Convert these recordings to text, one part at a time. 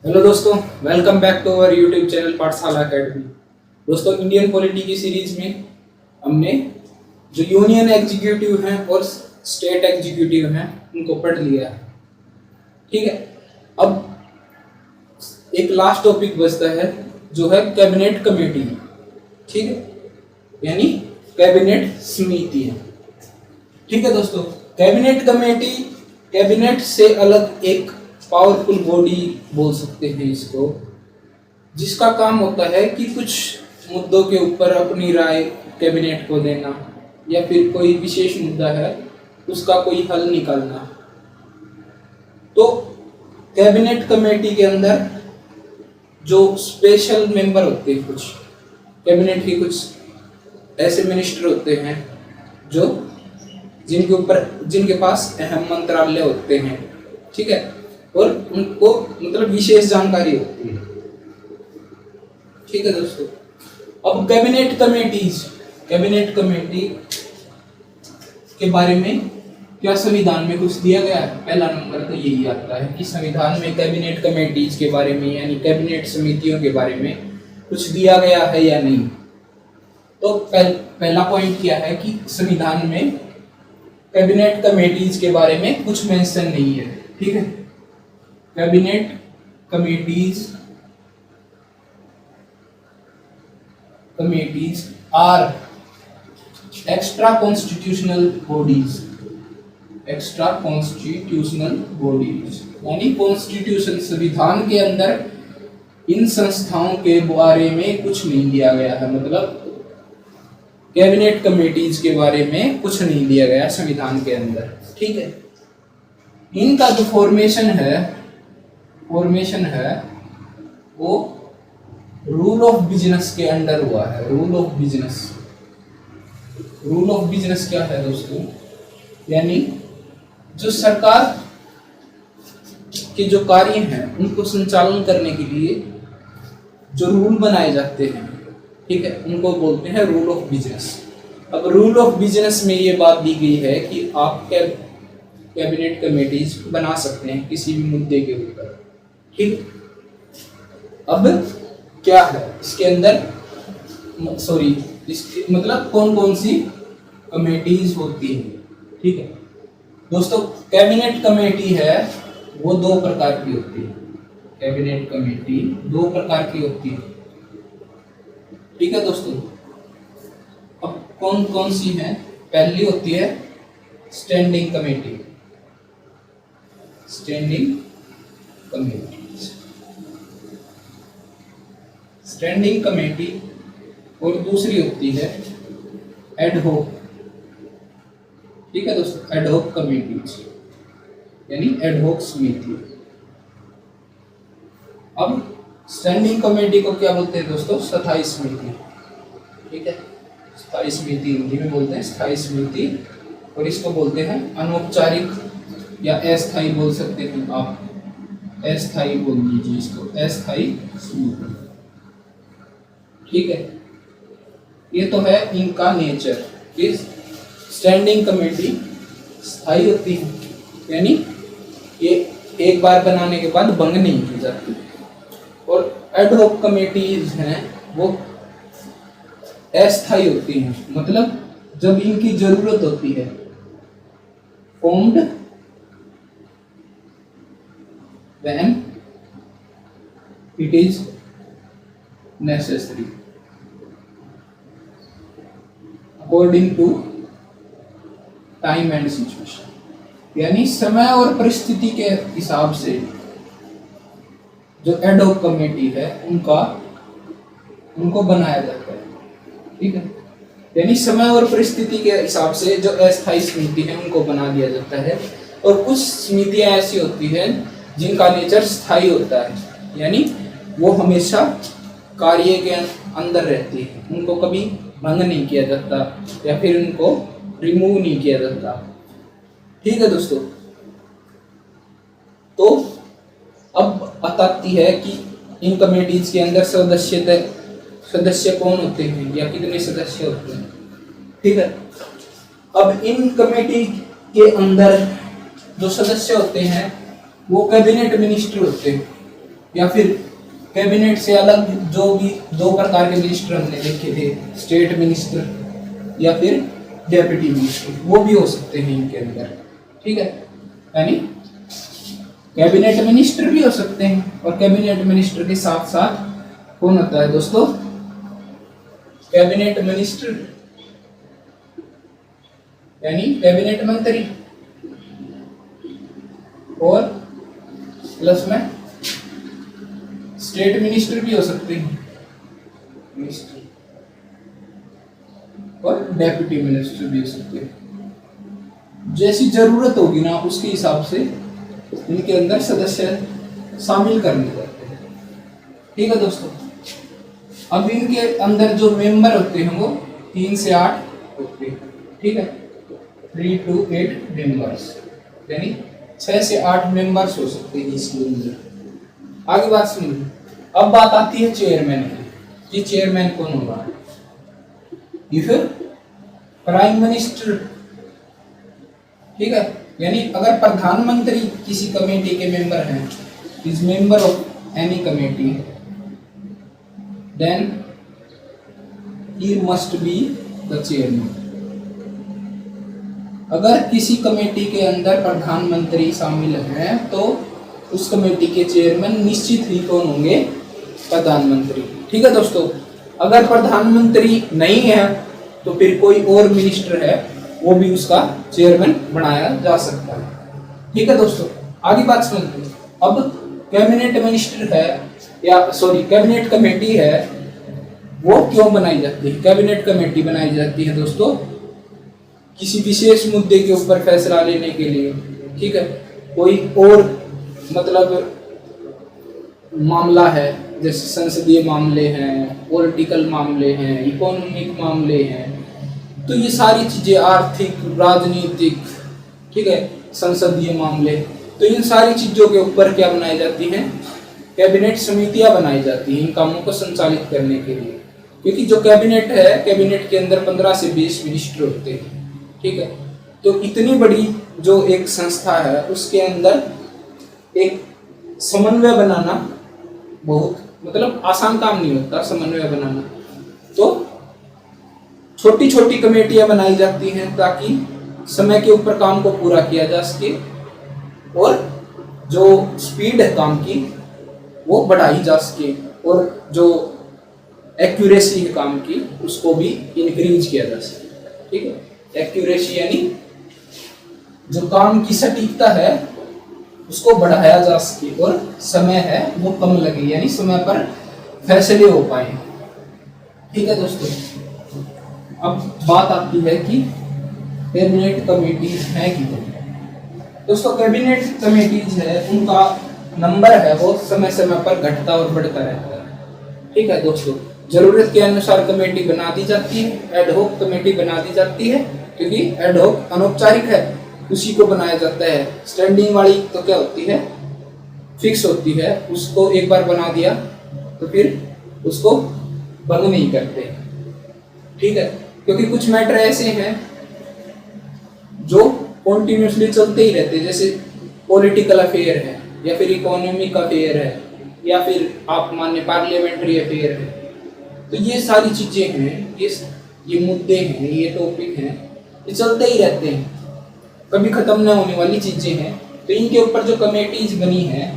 Hello दोस्तों, welcome back to our YouTube channel Pathshala Academy. दोस्तों, Indian polity की सीरीज में हमने जो यूनियन एग्जीक्यूटिव हैं और स्टेट एग्जीक्यूटिव हैं उनको पढ़ लिया है। ठीक है, अब एक लास्ट टॉपिक बचता है जो है कैबिनेट कमेटी। ठीक है, यानी कैबिनेट समितियां। ठीक है दोस्तों, कैबिनेट कमेटी कैबिनेट से अलग एक पावरफुल बॉडी बोल सकते हैं इसको, जिसका काम होता है कि कुछ मुद्दों के ऊपर अपनी राय कैबिनेट को देना या फिर कोई विशेष मुद्दा है उसका कोई हल निकालना। तो कैबिनेट कमेटी के अंदर जो स्पेशल मेंबर होते हैं, कुछ कैबिनेट के कुछ ऐसे मिनिस्टर होते हैं जो जिनके पास अहम मंत्रालय होते हैं। ठीक है, और उनको मतलब विशेष जानकारी होती है। ठीक है दोस्तों, अब कैबिनेट कमेटी के बारे में क्या संविधान में कुछ दिया गया है? पहला नंबर तो यही आता है कि संविधान में कैबिनेट कमेटीज के बारे में यानी कैबिनेट समितियों के बारे में कुछ दिया गया है या नहीं। तो पहला पॉइंट क्या है कि संविधान में कैबिनेट कमेटीज के बारे में कुछ मेंशन नहीं है। ठीक है, cabinet committees are extra constitutional bodies यानी कॉन्स्टिट्यूशन संविधान के अंदर इन संस्थाओं के बारे में कुछ नहीं दिया गया है। मतलब कैबिनेट कमेटीज के बारे में कुछ नहीं दिया गया संविधान के अंदर। ठीक है, इनका जो फॉर्मेशन है वो रूल ऑफ बिजनेस के अंडर हुआ है। रूल ऑफ बिजनेस क्या है दोस्तों? यानी जो सरकार के जो कार्य हैं उनको संचालन करने के लिए जो रूल बनाए जाते हैं, ठीक है, उनको बोलते हैं रूल ऑफ बिजनेस। अब रूल ऑफ बिजनेस में ये बात दी गई है कि आप कैबिनेट कमेटीज बना सकते हैं किसी भी मुद्दे के ऊपर। ठीक, अब क्या है इसके अंदर, मतलब कौन कौन सी कमेटीज होती हैं। ठीक है दोस्तों, कैबिनेट कमेटी है वो दो प्रकार की होती है। कैबिनेट कमेटी दो प्रकार की होती है। ठीक है दोस्तों, अब कौन कौन सी है? पहली होती है स्टैंडिंग कमेटी और दूसरी होती है एडहॉक। ठीक है दोस्तों, एडहॉक कमेटीज यानी एडहॉक समिति। अब स्टैंडिंग कमेटी को क्या बोलते हैं दोस्तों? स्थायी समिति। ठीक है, स्थायी समिति हिंदी में बोलते हैं स्थायी समिति, और इसको बोलते हैं अनौपचारिक या अस्थायी बोल सकते हैं आप। अस्थायी बोल दीजिए इसको, अस्थायी समिति। ठीक है, ये तो है इनका नेचर। इस स्टैंडिंग कमेटी स्थायी होती है, यानी ये एक बार बनाने के बाद भंग नहीं की जाती। और एडहॉक कमेटीज हैं वो अस्थायी होती हैं, मतलब जब इनकी जरूरत होती है। Formed when it is necessary according to time and situation, यानी समय और परिस्थिति के हिसाब से जो एडहॉक कमेटी है उनको बनाया जाता है। ठीक है, यानी समय और परिस्थिति के हिसाब से जो अस्थायी समिति है उनको बना दिया जाता है। और कुछ समितियां ऐसी होती हैं जिनका नेचर स्थायी होता है, यानी वो हमेशा कार्य के अंदर रहती है, उनको कभी भंग नहीं किया जाता या फिर उनको रिमूव नहीं किया जाता। ठीक है दोस्तों, तो अब बताती है कि इन कमेटीज के अंदर सदस्य कौन होते हैं या कितने सदस्य होते हैं। ठीक है, अब इन कमेटी के अंदर जो सदस्य होते हैं वो कैबिनेट मिनिस्टर होते हैं, या फिर कैबिनेट से अलग जो भी दो प्रकार के मिनिस्टर हमने देखे थे, स्टेट मिनिस्टर या फिर डेप्यूटी मिनिस्टर, वो भी हो सकते हैं इनके अंदर। ठीक है, यानी कैबिनेट मिनिस्टर भी हो सकते हैं। और कैबिनेट मिनिस्टर के साथ साथ कौन होता है दोस्तों? कैबिनेट मिनिस्टर यानी कैबिनेट मंत्री, और प्लस में स्टेट मिनिस्टर भी हो सकते हैं, मिनिस्टर, और डेप्यूटी मिनिस्टर भी हो सकते हैं। जैसी जरूरत होगी ना उसके हिसाब से इनके अंदर सदस्य शामिल करने जाते हैं। ठीक है दोस्तों, अब इनके अंदर जो मेंबर होते हैं वो 3 से 8 होते हैं। ठीक है, 3 to 8 मेंबर्स, यानी 6 से 8 मेंबर्स हो सकते हैं इसके अंदर। आगे बात सुनिए। अब बात आती है चेयरमैन की, कि चेयरमैन कौन होगा? ये फिर प्राइम मिनिस्टर। ठीक है, यानी अगर प्रधानमंत्री किसी कमेटी के मेंबर हैं, is member of any committee, then he must be the chairman. अगर किसी कमेटी के अंदर प्रधानमंत्री शामिल हैं तो उस कमेटी के चेयरमैन निश्चित ही कौन होंगे? प्रधानमंत्री। ठीक है दोस्तों, अगर प्रधानमंत्री नहीं है तो फिर कोई और मिनिस्टर है वो भी उसका चेयरमैन बनाया जा सकता है। ठीक है दोस्तों, आगे बात सुनते हैं। अब कैबिनेट मिनिस्टर है या कैबिनेट कमेटी है, वो क्यों बनाई जाती है? कैबिनेट कमेटी बनाई जाती है दोस्तों किसी विशेष मुद्दे के ऊपर फैसला लेने के लिए। ठीक है, कोई और मतलब मामला है, जैसे संसदीय मामले हैं, पॉलिटिकल मामले हैं, इकोनॉमिक मामले हैं, तो ये सारी चीजें, आर्थिक, राजनीतिक, ठीक है, संसदीय मामले, तो इन सारी चीजों के ऊपर क्या बनाई जाती हैं? कैबिनेट समितियां बनाई जाती हैं इन कामों को संचालित करने के लिए। क्योंकि जो कैबिनेट है, कैबिनेट के अंदर 15 से 20 मिनिस्टर होते हैं। ठीक है, तो इतनी बड़ी जो एक संस्था है उसके अंदर एक समन्वय बनाना बहुत मतलब आसान काम नहीं होता, समन्वय बनाना। तो छोटी छोटी कमेटियां बनाई जाती हैं ताकि समय के ऊपर काम को पूरा किया जा सके और जो स्पीड है काम की वो बढ़ाई जा सके, और जो एक्यूरेसी है काम की उसको भी इंक्रीज किया जा सके। ठीक है, एक्यूरेसी यानी जो काम की सटीकता है उसको बढ़ाया जा सके और समय है वो कम लगे, यानी समय पर फैसले हो पाए। ठीक है दोस्तों, अब बात आती है कि कैबिनेट कमेटीज हैं कि दोस्तों कैबिनेट कमेटीज है उनका नंबर है वो समय समय पर घटता और बढ़ता रहता है। ठीक है दोस्तों, जरूरत के अनुसार कमेटी बना दी जाती है, एडहॉक कमेटी बना दी जाती है, क्योंकि एडहॉक अनौपचारिक है, उसी को बनाया जाता है। स्टैंडिंग वाली तो क्या होती है? फिक्स होती है, उसको एक बार बना दिया तो फिर उसको बंद नहीं करते। ठीक है, क्योंकि कुछ मैटर ऐसे हैं जो कॉन्टिन्यूसली चलते ही रहते हैं, जैसे पॉलिटिकल अफेयर है या फिर इकोनॉमिक अफेयर है या फिर आप मानिए पार्लियामेंट्री अफेयर है। तो ये सारी चीजें हैं, ये मुद्दे हैं, ये टॉपिक हैं, ये चलते ही रहते हैं, कभी खत्म न होने वाली चीजें हैं। तो इनके ऊपर जो कमेटीज बनी हैं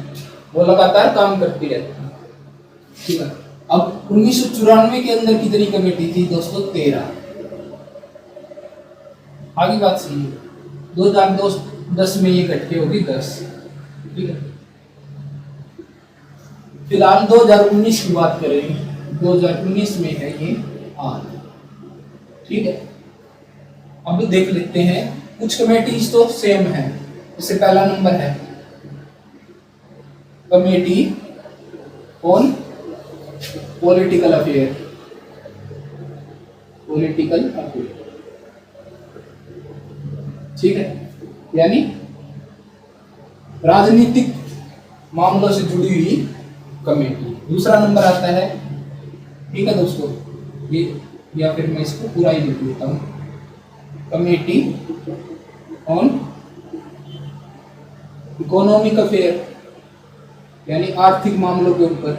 वो लगातार काम करती रहती है। ठीक है, अब 1994 के अंदर कितनी कमेटी थी दोस्तों? 13। आगे बात सुनिए, 2010 में ये घट के होगी 10। ठीक है, फिलहाल 2019 की बात करें, 2019 में है ये आज। ठीक है, अब देख लेते हैं कुछ कमेटीज तो सेम है। जैसे पहला नंबर है कमेटी ऑन पॉलिटिकल अफेयर, ठीक है, यानी राजनीतिक मामलों से जुड़ी हुई कमेटी। दूसरा नंबर आता है, ठीक है दोस्तों, ये या फिर मैं इसको पूरा ही लिख देता हूँ, कमेटी ऑन इकोनॉमिक अफेयर, यानी आर्थिक मामलों के ऊपर,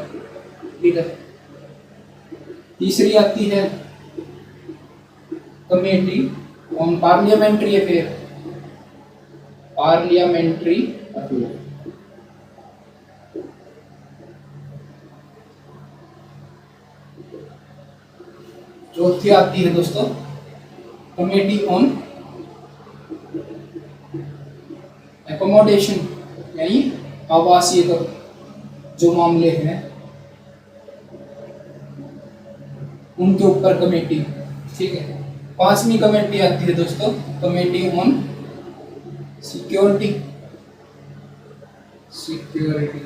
ठीक है। तीसरी आती है committee on parliamentary affair, parliamentary affair. चौथी आती है दोस्तों कमेटी ऑन एकोमोडेशन, यानी आवासीय का जो मामले हैं उनके ऊपर कमेटी, ठीक है। पांचवी कमेटी आती है दोस्तों कमेटी ऑन सिक्योरिटी, सिक्योरिटी,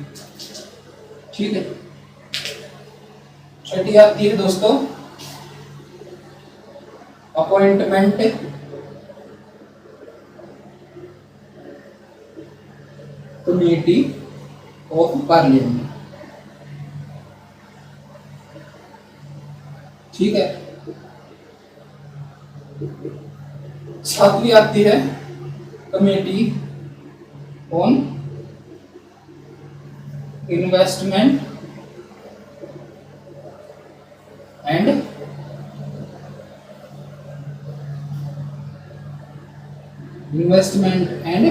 ठीक है। छठी आती है दोस्तों अपॉइंटमेंट कमेटी ऑफ पार्लियामेंट, ठीक है। सातवीं आती है committee on investment and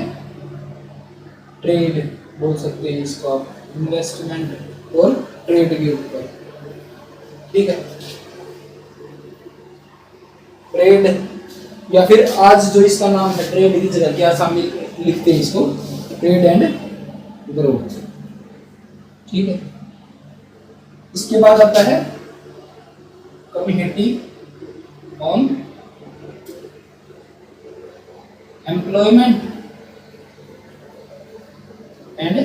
trade बोल सकते हैं इसको आप, इन्वेस्टमेंट और ट्रेड के ऊपर, ठीक है। ट्रेड या फिर आज जो इसका नाम है ट्रेड की जगह क्या शामिल लिखते हैं इसको, ट्रेड एंड ग्रोथ, ठीक है। इसके बाद आता है committee on employment and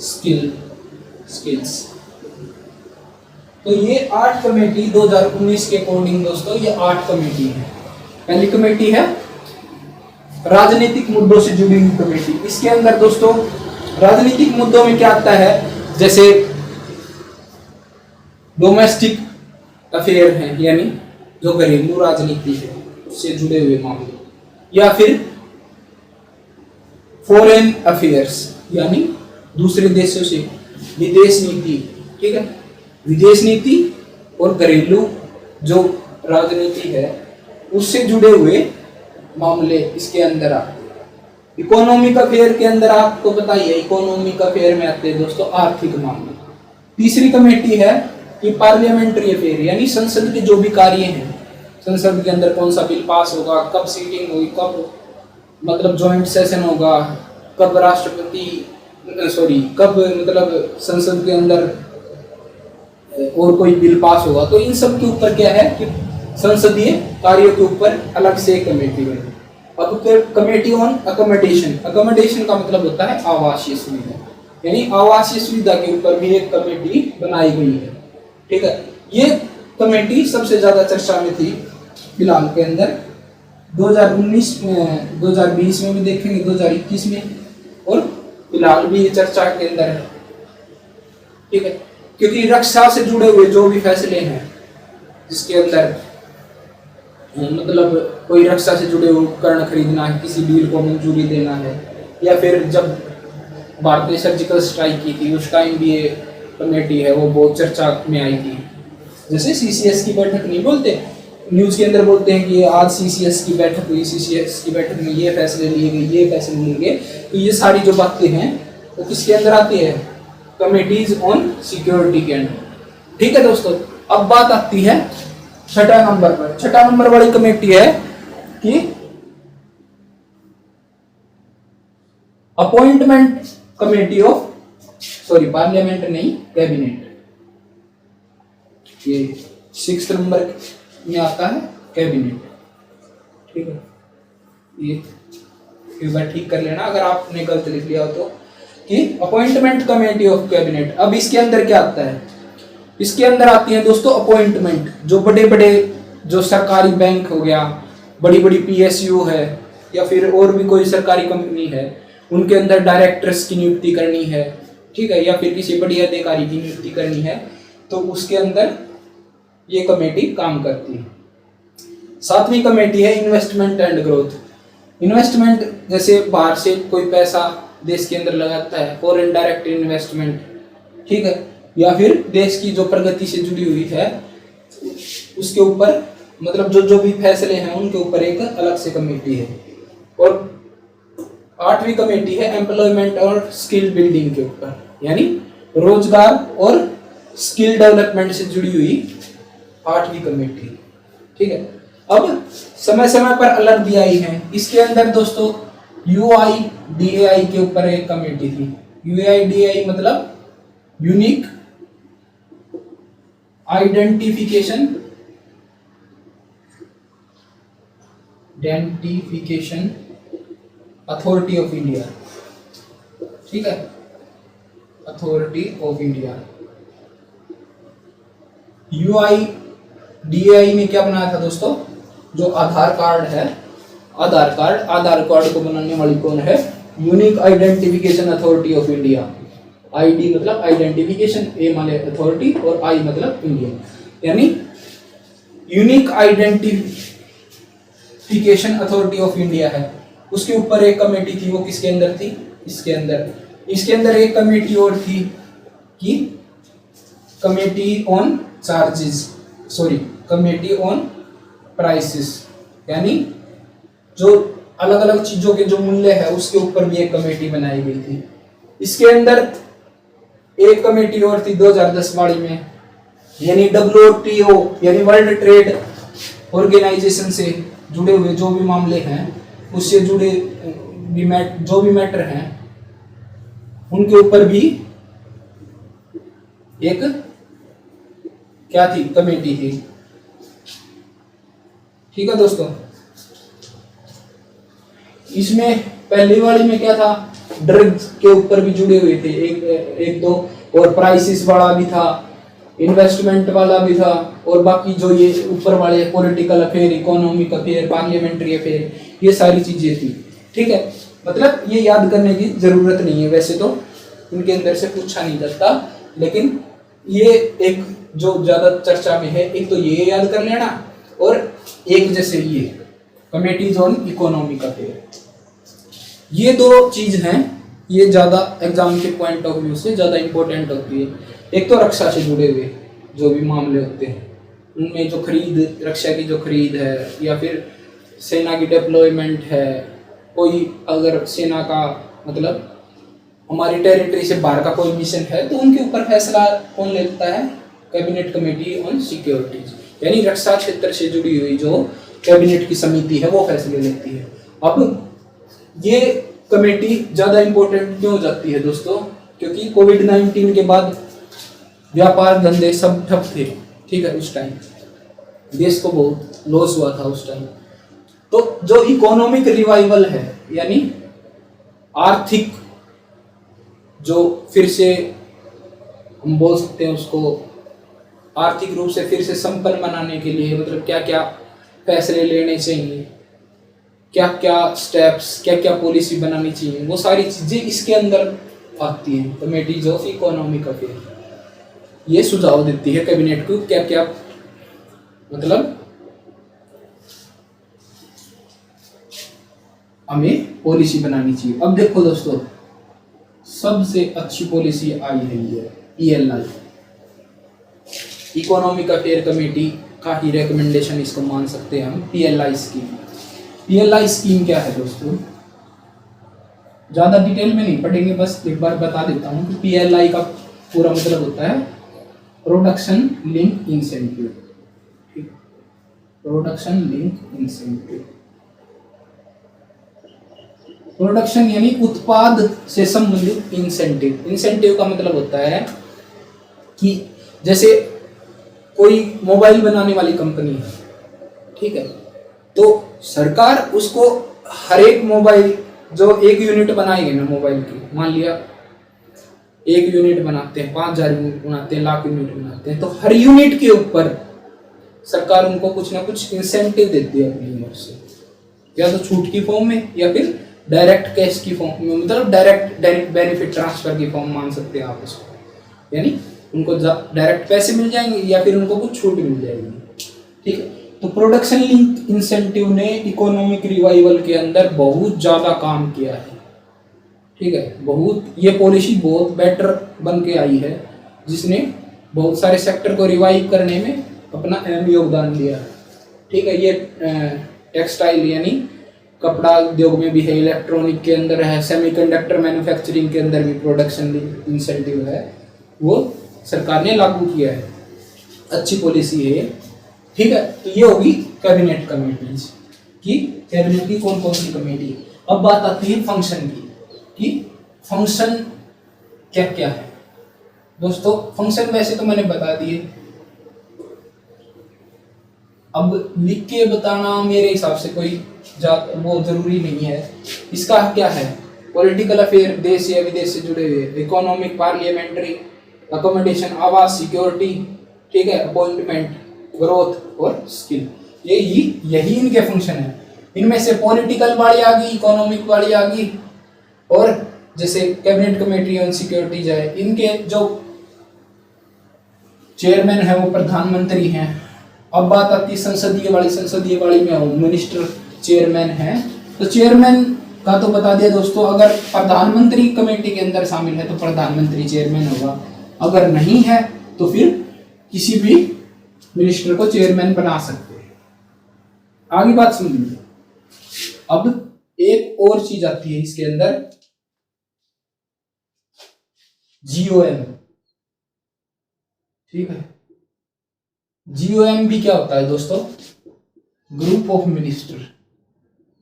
skills. तो ये 8 कमेटी 2019 के अकॉर्डिंग दोस्तों ये 8 कमेटी है। पहली कमेटी है राजनीतिक मुद्दों से जुड़ी हुई कमेटी। इसके अंदर दोस्तों राजनीतिक मुद्दों में क्या आता है, जैसे डोमेस्टिक अफेयर है यानी जो घरेलू राजनीति है उससे जुड़े हुए मामले, या फिर फॉरेन अफेयर्स यानी दूसरे देशों से विदेश नीति, ठीक है। विदेश नीति और घरेलू जो राजनीति है उससे जुड़े हुए मामले इसके अंदर आते हैं। इकोनॉमिक अफेयर के अंदर आपको बताइए, इकोनॉमिक अफेयर में आते हैं दोस्तों आर्थिक मामले। तीसरी कमेटी है कि पार्लियामेंट्री अफेयर यानी संसद के जो भी कार्य हैं, संसद के अंदर कौन सा बिल पास होगा, कब सीटिंग होगी, कब मतलब ज्वाइंट सेशन होगा, कब कब मतलब संसद के अंदर और कोई बिल पास होगा। तो इन सब के ऊपर क्या है कि संसदीय कार्यों के ऊपर अलग से एक कमेटी बनी। अब कमेटी ऑन अकोमोडेशन, अकोमोडेशन का मतलब होता है आवासीय सुविधा, यानी आवासीय सुविधा के ऊपर भी एक कमेटी बनाई गई है, ठीक है। ये कमेटी सबसे ज्यादा चर्चा में थी फिलहाल के अंदर 2019 में, 2020 में भी देखेंगे, 2021 में, और फिलहाल भी ये चर्चा के अंदर है, ठीक है। क्योंकि रक्षा से जुड़े हुए जो भी फैसले हैं जिसके अंदर मतलब कोई रक्षा से जुड़े हुए उपकरण खरीदना है, किसी बिल को मंजूरी देना है, या फिर जब भारत ने सर्जिकल स्ट्राइक की थी उस टाइम भी ये कमेटी है वो बहुत चर्चा में आई थी। जैसे सीसीएस की बैठक नहीं बोलते, न्यूज़ के अंदर बोलते हैं कि आज सीसीएस की बैठक हुई, सीसीएस की बैठक में ये फैसले लिए गए, ये फैसले लिए गए। तो ये सारी जो बातें हैं वो किसके अंदर आती है, कमेटीज ऑन सिक्योरिटी के अंदर, ठीक है दोस्तों। अब बात आती है छठा नंबर पर। छठा नंबर वाली कमेटी है कि appointment committee of, sorry parliament नहीं, कैबिनेट। ये 6 नंबर में आता है कैबिनेट, ठीक है। ये एक बार ठीक कर लेना अगर आपने गलत लिख लिया हो तो, कि अपॉइंटमेंट कमेटी ऑफ कैबिनेट। अब इसके अंदर क्या आता है, इसके अंदर आती है दोस्तों अपॉइंटमेंट, जो बड़े बड़े जो सरकारी बैंक हो गया, बड़ी बड़ी पीएसयू है, या फिर और भी कोई सरकारी कंपनी है, उनके अंदर डायरेक्टर्स की नियुक्ति करनी है, ठीक है, या फिर किसी बड़ी अधिकारी की नियुक्ति करनी है, तो उसके अंदर ये कमेटी काम करती है। 7वीं कमेटी है इन्वेस्टमेंट एंड ग्रोथ। इन्वेस्टमेंट जैसे बाहर से कोई पैसा देश के अंदर लगाता है, फॉरेन डायरेक्ट इन्वेस्टमेंट, ठीक है, या फिर देश की जो प्रगति से जुड़ी हुई है उसके ऊपर, मतलब जो जो भी फैसले हैं उनके ऊपर एक अलग से कमेटी है। और 8वीं कमेटी है एम्प्लॉयमेंट और स्किल बिल्डिंग के ऊपर, यानी रोजगार और स्किल डेवलपमेंट से जुड़ी हुई 8वीं कमेटी, ठीक है। अब समय समय पर अलर्ट दिया ही है। इसके अंदर दोस्तों UIDAI के ऊपर एक कमेटी थी। UIDAI मतलब unique identification authority of India, ठीक है, अथॉरिटी ऑफ इंडिया। UIDAI ने क्या बनाया था दोस्तों, जो आधार कार्ड है, आधार कार्ड को बनाने वाली कौन है, unique identification authority of India. ID मतलब आइडेंटिफिकेशन, A माने अथॉरिटी और I मतलब इंडिया, यानी unique identification authority of India है। उसके ऊपर एक कमेटी थी, वो किसके अंदर थी, इसके अंदर एक कमेटी और थी कि कमेटी ऑन प्राइसेस, यानी जो अलग अलग चीजों के जो मूल्य है उसके ऊपर भी एक कमेटी बनाई गई थी। इसके अंदर एक कमेटी और थी 2010 में, यानी WTO यानी वर्ल्ड ट्रेड ऑर्गेनाइजेशन से जुड़े हुए जो भी मामले हैं, उससे जुड़े जो भी मैटर हैं उनके ऊपर भी एक क्या थी, कमेटी थी, ठीक है दोस्तों। इसमें पहली वाली में क्या था, ड्रग्स के ऊपर भी जुड़े हुए थे एक दो, और प्राइसेस वाला भी था, इन्वेस्टमेंट वाला भी था, और बाकी जो ये ऊपर वाले political affair, economic affair, parliamentary affair, ये सारी चीजें थी, ठीक है। मतलब ये याद करने की जरूरत नहीं है, वैसे तो इनके अंदर से पूछा नहीं जाता, लेकिन ये एक जो ज्यादा चर्चा में है, एक तो ये याद कर लेना, और एक जैसे ये कमेटीज ऑन इकोनॉमिक अफेयर, ये दो चीज हैं, ये ज्यादा एग्जाम के पॉइंट ऑफ व्यू से ज्यादा इंपॉर्टेंट होती है। एक तो रक्षा से जुड़े हुए जो भी मामले होते हैं, उनमें जो खरीद, रक्षा की जो खरीद है, या फिर सेना की डिप्लॉयमेंट है, कोई अगर सेना का मतलब हमारी टेरिटरी से बाहर का कोई मिशन है तो उनके ऊपर फैसला कौन लेता है, कैबिनेट कमेटी ऑन सिक्योरिटीज, यानी रक्षा क्षेत्र से जुड़ी हुई जो कैबिनेट की समिति है वो फैसले लेती है। अब ये कमेटी ज्यादा इंपॉर्टेंट क्यों हो जाती है दोस्तों, क्योंकि कोविड-19 के बाद व्यापार धंधे सब ठप थे, ठीक है, उस टाइम देश को बहुत लॉस हुआ था उस टाइम। तो जो इकोनॉमिक रिवाइवल है, यानी आर्थिक जो फिर से हम बोल सकते हैं उसको, आर्थिक रूप से फिर से संपन्न बनाने के लिए मतलब क्या क्या फैसले लेने चाहिए, क्या क्या स्टेप्स, क्या क्या पॉलिसी बनानी चाहिए, वो सारी चीजें इसके अंदर आती हैं। कमेटीज ऑफ इकोनॉमिक अफेयर ये सुझाव देती है कैबिनेट को क्या क्या मतलब हमें पॉलिसी बनानी चाहिए। अब देखो दोस्तों, सबसे अच्छी पॉलिसी आई है ये ELI, इकोनॉमिक अफेयर कमेटी का ही रिकमेंडेशन इसको मान सकते हैं हम। PLI स्कीम, PLI स्कीम क्या है दोस्तों, ज्यादा डिटेल में नहीं पढ़ेंगे, बस एक बार बता देता हूँ कि PLI का पूरा मतलब होता है प्रोडक्शन लिंक इंसेंटिव, ठीक, प्रोडक्शन लिंक इंसेंटिव। प्रोडक्शन यानी उत्पाद से संबंधित इंसेंटिव। इंसेंटिव का मतलब होता है कि जैसे कोई मोबाइल बनाने वाली कंपनी है, ठीक है, तो सरकार उसको हर एक मोबाइल जो एक यूनिट बनाएंगे ना मोबाइल की, मान लिया एक यूनिट बनाते हैं, 5000 यूनिट बनाते हैं, लाख यूनिट बनाते हैं, तो हर यूनिट के ऊपर सरकार उनको कुछ ना कुछ इंसेंटिव देती है अपनी ओर से, या तो छूट की फॉर्म में या फिर डायरेक्ट कैश की फॉर्म में, मतलब डायरेक्ट बेनिफिट ट्रांसफर की फॉर्म मान सकते हैं आप इसको, यानी उनको डायरेक्ट पैसे मिल जाएंगे या फिर उनको कुछ छूट मिल जाएगी, ठीक है। तो प्रोडक्शन लिंक इंसेंटिव ने इकोनॉमिक रिवाइवल के अंदर बहुत ज्यादा काम किया है, ठीक है, बहुत ये पॉलिसी बहुत बेटर बन के आई है, जिसने बहुत सारे सेक्टर को रिवाइव करने में अपना अहम योगदान दिया है। ठीक है, ये टेक्सटाइल यानी कपड़ा उद्योग में भी है, इलेक्ट्रॉनिक के अंदर है, सेमीकंडक्टर मैन्युफैक्चरिंग के अंदर भी प्रोडक्शन इंसेंटिव है, वो सरकार ने लागू किया है, अच्छी पॉलिसी है। ठीक है, तो ये होगी कैबिनेट कमेटीज की, कैबिनेट की कौन कौन सी कमेटी। अब बात आती है फंक्शन की, कि फंक्शन क्या क्या है। दोस्तों फंक्शन वैसे तो मैंने बता दिए, अब लिख के बताना मेरे हिसाब से कोई वो जरूरी नहीं है। इसका क्या है, पॉलिटिकल अफेयर, देश या विदेश से जुड़े हुए, इकोनॉमिक, पार्लियामेंट्री, अकोमोडेशन, आवास, सिक्योरिटी, ठीक है, अपॉइंटमेंट, ग्रोथ और स्किल, यही इनके फंक्शन है। इनमें से पॉलिटिकल वाली आ गई, इकोनॉमिक वाली आ गई, और जैसे कैबिनेट कमेटी ऑन सिक्योरिटी जाए, इनके जो चेयरमैन है वो प्रधानमंत्री हैं। अब बात आती है संसदीय वाली में होम मिनिस्टर चेयरमैन है। तो चेयरमैन का तो बता दिया दोस्तों, अगर प्रधानमंत्री कमेटी के अंदर शामिल है तो प्रधानमंत्री चेयरमैन होगा, अगर नहीं है तो फिर किसी भी मिनिस्टर को चेयरमैन बना सकते हैं। आगे बात सुनिए। अब एक और चीज आती है इसके अंदर, जीओएम। ठीक है, जीओएम भी क्या होता है दोस्तों, ग्रुप ऑफ मिनिस्टर,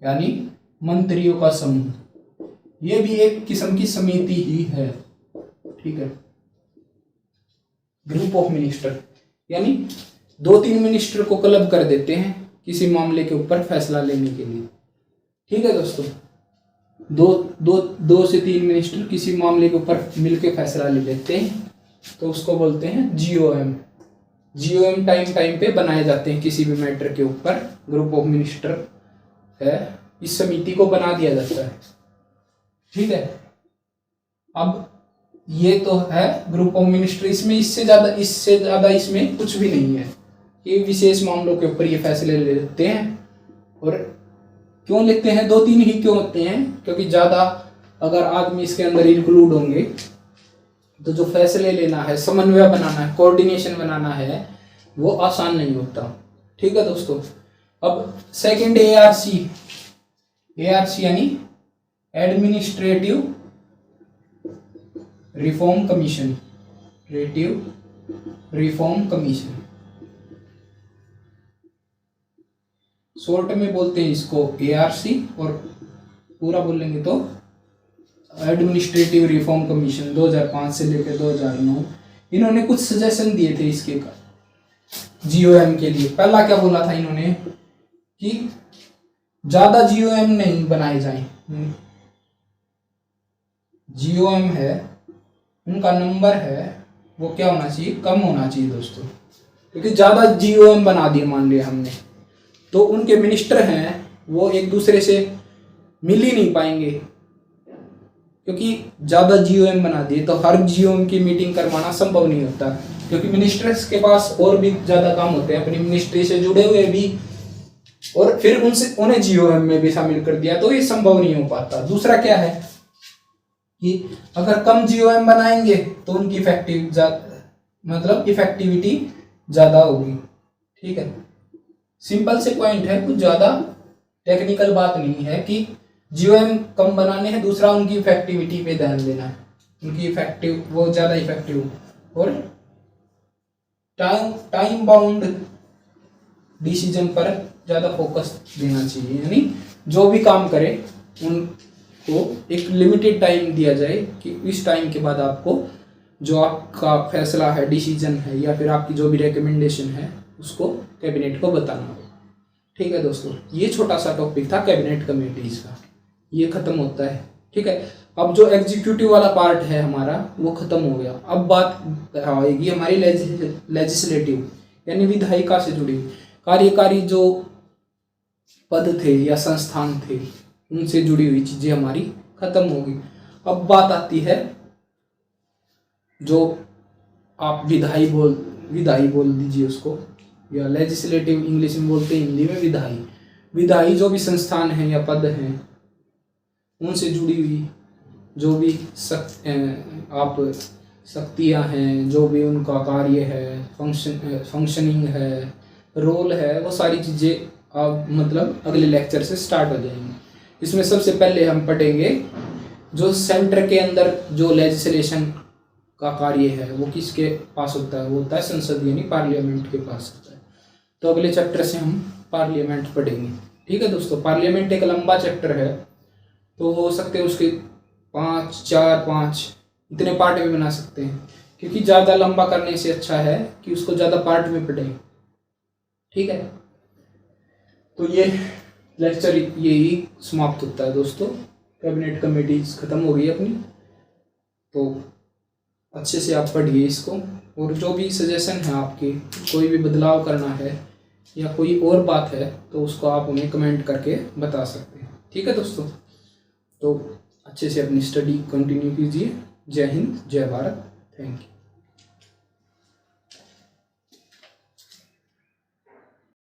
यानी मंत्रियों का समूह। यह भी एक किस्म की समिति ही है। ठीक है, ग्रुप ऑफ मिनिस्टर यानी 2-3 मिनिस्टर को क्लब कर देते हैं किसी मामले के ऊपर फैसला लेने के लिए। ठीक है दोस्तों, दो से 3 मिनिस्टर किसी मामले के ऊपर मिलकर फैसला ले लेते हैं, तो उसको बोलते हैं जीओएम। जीओएम टाइम पे बनाए जाते हैं किसी भी मैटर के ऊपर, ग्रुप ऑफ मिनिस्टर है, इस समिति को बना दिया जाता है। ठीक है, अब ये तो है ग्रुप ऑफ मिनिस्टर, इसमें इससे ज्यादा इसमें कुछ भी नहीं है। ये विशेष मामलों के ऊपर ये फैसले ले लेते हैं। और क्यों लेते हैं, 2-3 ही क्यों होते हैं, क्योंकि ज्यादा अगर आदमी इसके अंदर इंक्लूड होंगे तो जो फैसले लेना है, समन्वय बनाना है, कोऑर्डिनेशन बनाना है, वो आसान नहीं होता। ठीक है दोस्तों, अब सेकंड एआरसी यानी एडमिनिस्ट्रेटिव रिफॉर्म कमीशन, शॉर्ट में बोलते हैं इसको एआरसी, और पूरा बोलेंगे तो एडमिनिस्ट्रेटिव रिफॉर्म कमीशन। 2005 से लेकर 2009 इन्होंने कुछ सजेशन दिए थे इसके जीओएम के लिए। पहला क्या बोला था इन्होंने कि ज्यादा जीओएम नहीं बनाए जाएं। जीओएम है, उनका नंबर है, वो क्या होना चाहिए, कम होना चाहिए दोस्तों, क्योंकि ज्यादा जीओएम बना दिए मान लिया हमने, तो उनके मिनिस्टर हैं वो एक दूसरे से मिल ही नहीं पाएंगे, क्योंकि ज्यादा जीओएम बना दिए तो हर जीओएम की मीटिंग करवाना संभव नहीं होता, क्योंकि मिनिस्टर्स के पास और भी ज्यादा काम होते हैं अपनी मिनिस्ट्री से जुड़े हुए भी, और फिर उन्हें जीओएम में भी शामिल कर दिया तो ये संभव नहीं हो पाता। दूसरा क्या है कि अगर कम जीओएम बनाएंगे तो उनकी इफेक्टिविटी ज्यादा होगी। ठीक है, सिंपल से पॉइंट है, कुछ ज्यादा टेक्निकल बात नहीं है कि जीओएम कम बनाने हैं। दूसरा उनकी इफेक्टिविटी पे ध्यान देना है, उनकी वो ज्यादा इफेक्टिव, और टाइम बाउंड डिसीजन पर ज्यादा फोकस देना चाहिए, यानी जो भी काम करे उनको एक लिमिटेड टाइम दिया जाए कि इस टाइम के बाद आपको जो आपका फैसला है, डिसीजन है, या फिर आपकी जो भी रिकमेंडेशन है उसको कैबिनेट को बताना हो। ठीक है दोस्तों, ये छोटा सा टॉपिक था कैबिनेट कमेटीज का, ये खत्म होता है। ठीक है, अब जो एग्जीक्यूटिव वाला पार्ट है हमारा वो खत्म हो गया। अब बात आएगी हमारी लेजिस्लेटिव यानी विधायिका से जुड़ी कार्यकारी जो पद थे या संस्थान थे, उनसे जुड़ी हुई चीजें हमारी खत्म होगी। अब बात आती है जो आप विधायी बोल दीजिए उसको, या लेजिस्लेटिव इंग्लिश में बोलते हैं, हिंदी में विधायी जो भी संस्थान हैं या पद हैं उनसे जुड़ी हुई जो भी आप शक्तियाँ हैं, जो भी उनका कार्य है, फंक्शनिंग है, रोल है, वो सारी चीज़ें आप मतलब अगले लेक्चर से स्टार्ट हो जाएंगी। इसमें सबसे पहले हम पढ़ेंगे जो सेंटर के अंदर जो लेजिस्लेशन का कार्य है वो किसके पास होता है, वो होता है संसद यानी पार्लियामेंट के पास होता है। तो अगले चैप्टर से हम पार्लियामेंट पढ़ेंगे। ठीक है दोस्तों, पार्लियामेंट एक लंबा चैप्टर है, तो हो सकते हैं उसके 5 इतने पार्ट में बना सकते हैं, क्योंकि ज़्यादा लंबा करने से अच्छा है कि उसको ज़्यादा पार्ट में पढ़ें। ठीक है, तो ये लेक्चर यही समाप्त होता है दोस्तों। कैबिनेट कमेटीज ख़त्म हो गई अपनी, तो अच्छे से आप पढ़िए इसको, और जो भी सजेशन है आपकी, कोई भी बदलाव करना है या कोई और बात है तो उसको आप हमें कमेंट करके बता सकते हैं। ठीक है दोस्तों, तो अच्छे से अपनी स्टडी कंटिन्यू कीजिए। जय हिंद, जय भारत, थैंक यू।